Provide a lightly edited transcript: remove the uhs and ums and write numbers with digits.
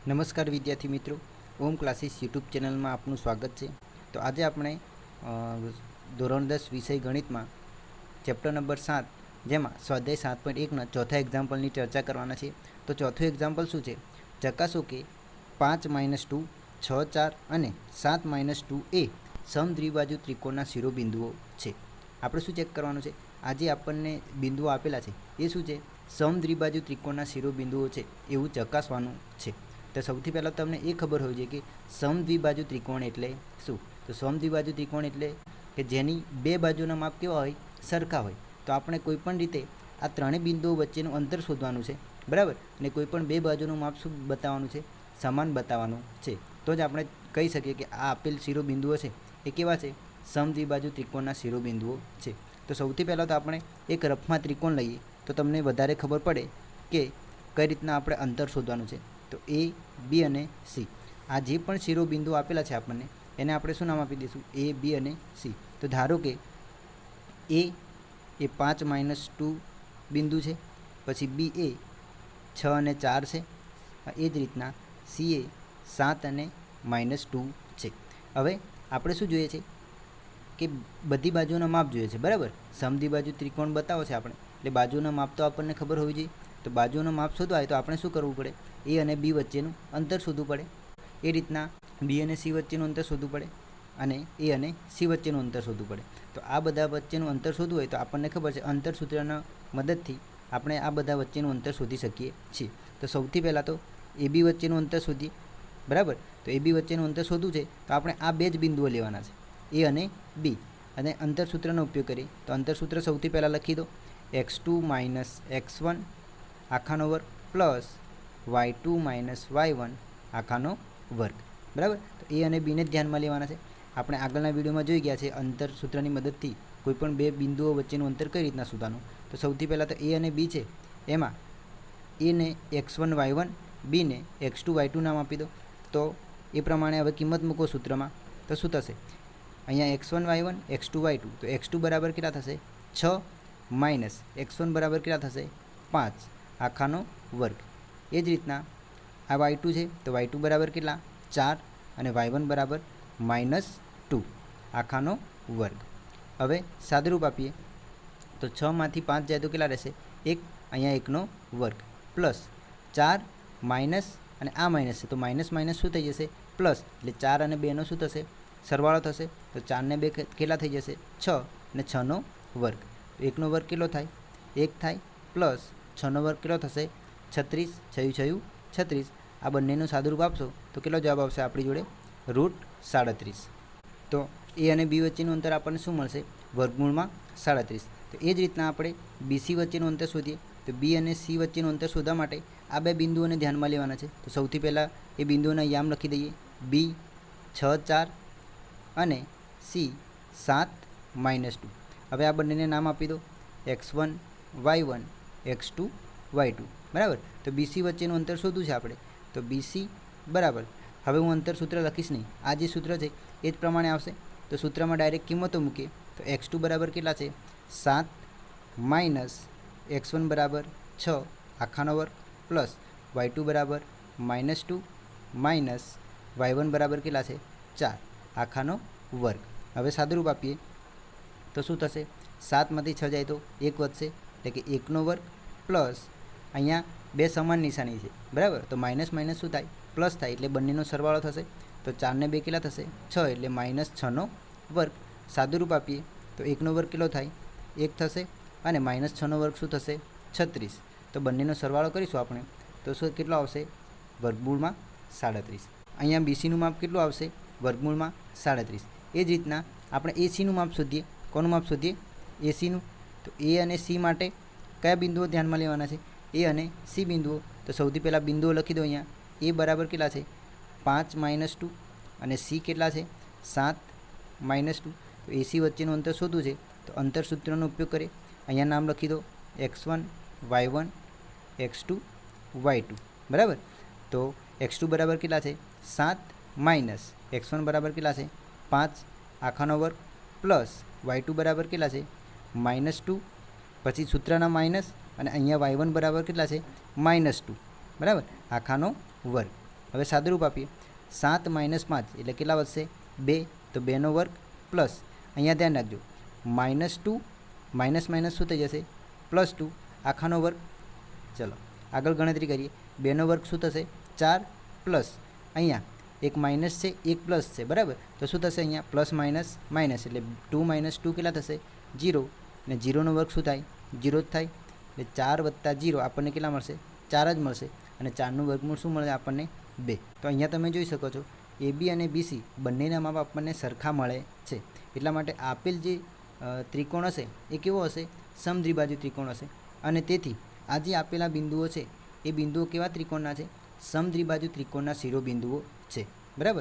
નમસ્કાર વિદ્યાર્થી મિત્રો, ઓમ ક્લાસીસ યુટ્યુબ ચેનલમાં આપનું સ્વાગત છે. તો આજે આપણે ધોરણ 10 વિષય ગણિતમાં ચેપ્ટર નંબર 7 જેમાં સ્વાધ્યાય 7.1ના ચોથા એક્ઝામ્પલની ચર્ચા કરવાના છે. તો ચોથું એક્ઝામ્પલ શું છે? ચકાસો કે 5 - 2, 6, 4 અને 7 - 2 એ સમદ્વિબાજુ ત્રિકોણના શિરોબિંદુઓ છે. આપણે શું ચેક કરવાનું છે? આજે આપણને બિંદુઓ આપેલા છે એ શું છે? સમદ્વિબાજુ ત્રિકોણના શિરોબિંદુઓ છે એવું ચકાસવાનું છે. તો સૌથી પહેલાં તમને એ ખબર હોવી જોઈએ કે સમદ્વિબાજુ ત્રિકોણ એટલે શું? તો સમદ્વિબાજુ ત્રિકોણ એટલે કે જેની બે બાજુના માપ કેવા હોય? સરખા હોય. તો આપણે કોઈપણ રીતે આ ત્રણેય બિંદુઓ વચ્ચેનું અંતર શોધવાનું છે, બરાબર? અને કોઈપણ બે બાજુનું માપ શું બતાવવાનું છે? સમાન બતાવવાનું છે. તો જ આપણે કહી શકીએ કે આ આપેલ શિરોબિંદુઓ છે એ કેવા છે? સમદ્વિબાજુ ત્રિકોણના શિરોબિંદુઓ છે. તો સૌથી પહેલાં તો આપણે એક રફમાં ત્રિકોણ લઈએ તો તમને વધારે ખબર પડે કે કઈ રીતના આપણે અંતર શોધવાનું છે. તો એ, બી અને સી, આ જે પણ શિરોબિંદુ આપેલા છે આપણને એને આપણે શું નામ આપી દઈશું? એ, બી અને સી. તો ધારો કે એ 5 - 2 બિંદુ છે, પછી બી એ 6 અને 4 છે, એ જ રીતના સી એ 7 અને -2 છે. હવે આપણે શું જોઈએ છે કે બધી બાજુના માપ જોઈએ છે, બરાબર? સમદ્વિબાજુ ત્રિકોણ બતાવો છે આપણે એટલે બાજુના માપ તો આપણને ખબર હોવી જોઈએ. તો બાજુનું માપ શોધવા હોય તો આપણે શું કરવું પડે? એ અને બી વચ્ચેનું અંતર શોધવું પડે. એ રીતના બી અને સી વચ્ચેનું અંતર શોધવું પડે અને એ અને સી વચ્ચેનું અંતર શોધવું પડે. તો આ બધા વચ્ચેનું અંતર શોધવું હોય તો આપણને ખબર છે અંતર સૂત્રના મદદથી આપણે આ બધા વચ્ચેનું અંતર શોધી શકીએ છીએ. તો સૌથી પહેલાં તો એ બી વચ્ચેનું અંતર શોધીએ, બરાબર? તો એ બી વચ્ચેનું અંતર શોધવું છે તો આપણે આ બે જ બિંદુઓ લેવાના છે, એ અને બી, અને અંતર સૂત્રનો ઉપયોગ કરીએ. તો અંતર સૂત્ર સૌથી પહેલાં લખી દો: x2 - x1 આખાનો વર્ગ પ્લસ y2 - y1 આખાનો વર્ગ, બરાબર? તો એ અને બીને જ ધ્યાનમાં લેવાના છે. આપણે આગળના વિડીયોમાં જોઈ ગયા છે અંતર સૂત્રની મદદથી કોઈપણ બે બિંદુઓ વચ્ચેનું અંતર કઈ રીતના શોધવાનું. તો સૌથી પહેલાં તો એ અને બી છે, એમાં એને x1 y1, બીને x2 y2 નામ આપી દો. તો એ પ્રમાણે હવે કિંમત મૂકો સૂત્રમાં તો શું થશે? અહીંયા x1 y1, x2 y2. તો x2 બરાબર કેટલા થશે? 6 માઇનસ x1 બરાબર કેટલા થશે? 5 આખાનો વર્ગ. એ જ રીતના આ y2 છે તો y2 બરાબર કેટલા? 4 અને y1 બરાબર -2 આખાનો વર્ગ. હવે સાદુરૂપ આપીએ તો 6માંથી 5 જાય તો કેટલા રહેશે? 1, અહીંયા 1નો વર્ગ પ્લસ 4 માઇનસ અને આ માઇનસ છે તો માઇનસ માઇનસ શું થઈ જશે? પ્લસ, એટલે 4 અને 2નો શું થશે? સરવાળો થશે. તો 4 ને 2 કેટલા થઈ જશે? 6 અને 6નો વર્ગ. તો 1નો વર્ગ કેટલો થાય? 1 થાય પ્લસ 6નો વર્ગ કેટલો થશે? 36. 6 × 36. આ બંનેનું સાદુરૂપ આપશો તો કેટલો જવાબ આવશે આપણી જોડે? √37. તો એ અને બી વચ્ચેનું અંતર આપણને શું મળશે? વર્ગમૂળમાં 37. તો એ જ રીતના આપણે બીસી વચ્ચેનું અંતર શોધીએ. તો બી અને સી વચ્ચેનું અંતર શોધવા માટે આ બે બિંદુઓને ધ્યાનમાં લેવાના છે. તો સૌથી પહેલાં એ બિંદુઓના યામ લખી દઈએ: બી 6, 4 અને સી 7 - 2. હવે આ બંનેને નામ આપી દો: x1 y1, x2 y2, બરાબર? તો બીસી વચ્ચેનું અંતર શોધવું છે આપણે. તો બીસી બરાબર, હવે હું અંતર સૂત્ર લખીશ નહીં, આ જે સૂત્ર છે એ જ પ્રમાણે આવશે. તો સૂત્રમાં ડાયરેક્ટ કિંમતો મૂકીએ તો x2 બરાબર કેટલા છે? 7 માઇનસ x1 બરાબર 6 આખાનો વર્ગ પ્લસ y2 બરાબર -2 માઇનસ y1 બરાબર કેટલા છે? 4 આખાનો વર્ગ. હવે સાદુરૂપ આપીએ તો શું થશે? 7માંથી 6 જાય તો 1 વધશે, એટલે કે 1નો વર્ગ પ્લસ અહીંયા બે સમાન નિશાની છે, બરાબર? તો માઇનસ માઇનસ શું થાય? પ્લસ થાય, એટલે બંનેનો સરવાળો થશે. તો 4 ને 2 કેટલા થશે? 6, એટલે -6નો વર્ગ. સાદુરૂપ આપીએ તો 1નો વર્ગ કેટલો થાય? 1 થશે અને -6નો વર્ગ શું થશે? 36. તો બંનેનો સરવાળો કરીશું આપણે તો શું કેટલો આવશે? વર્ગમૂળમાં 37. અહીંયા બીસીનું માપ કેટલું આવશે? વર્ગમૂળમાં 37. એ જ રીતના આપણે એસીનું માપ શોધીએ. કોનું માપ શોધીએ? એસીનું. તો એ અને સી માટે કયા બિંદુઓ ધ્યાનમાં લેવાના છે? એ અને સી બિંદુઓ. તો સૌથી પહેલાં બિંદુઓ લખી દો. અહીંયા એ બરાબર કેટલા છે? 5 - 2 અને સી કેટલા છે? 7 - 2. તો એસી વચ્ચેનું અંતર શોધવું છે તો અંતર સૂત્રનો ઉપયોગ કરીએ. અહીંયા નામ લખી દો: x1 y1, x2 y2, બરાબર? તો x2 બરાબર કેટલા છે? 7 માઇનસ x1 બરાબર કેટલા છે? 5 આખાનો વર્ગ પ્લસ y2 બરાબર કેટલા છે? -2. પછી સૂત્રના માઇનસ અને અહીંયા y1 બરાબર કેટલા છે? -2, બરાબર? આખાનો વર્ગ. હવે સાદુરૂપ આપીએ 7 - 5 એટલે કેટલા વધશે 2, તો 2નો વર્ગ પ્લસ અહીંયા ધ્યાન રાખજો -2 માઇનસ માઇનસ શું થઈ જશે +2 આખાનો વર્ગ. ચલો આગળ ગણતરી કરીએ 2નો વર્ગ શું થશે 4 પ્લસ અહીંયા એક માઇનસ છે એક પ્લસ છે બરાબર, તો શું થશે અહીંયા પ્લસ માઇનસ માઇનસ એટલે 2 - 2 કેટલા થશે 0 અને 0નો વર્ગ શું થાય 0 જ થાય એટલે 4 + 0 આપણને કેટલા મળશે 4 જ મળશે અને 4નું વર્ગમૂળ શું મળે આપણને 2. તો અહીંયા તમે જોઈ શકો છો AB અને BC બંનેના માપ આપણને સરખા મળે છે. એટલા માટે આપેલ જે ત્રિકોણ હશે એ કેવો હશે સમદ્વિબાજુ ત્રિકોણ હશે અને તેથી આ જે આપેલા બિંદુઓ છે એ બિંદુઓ કેવા ત્રિકોણના છે સમદ્વિબાજુ ત્રિકોણના શિરોબિંદુઓ છે બરાબર.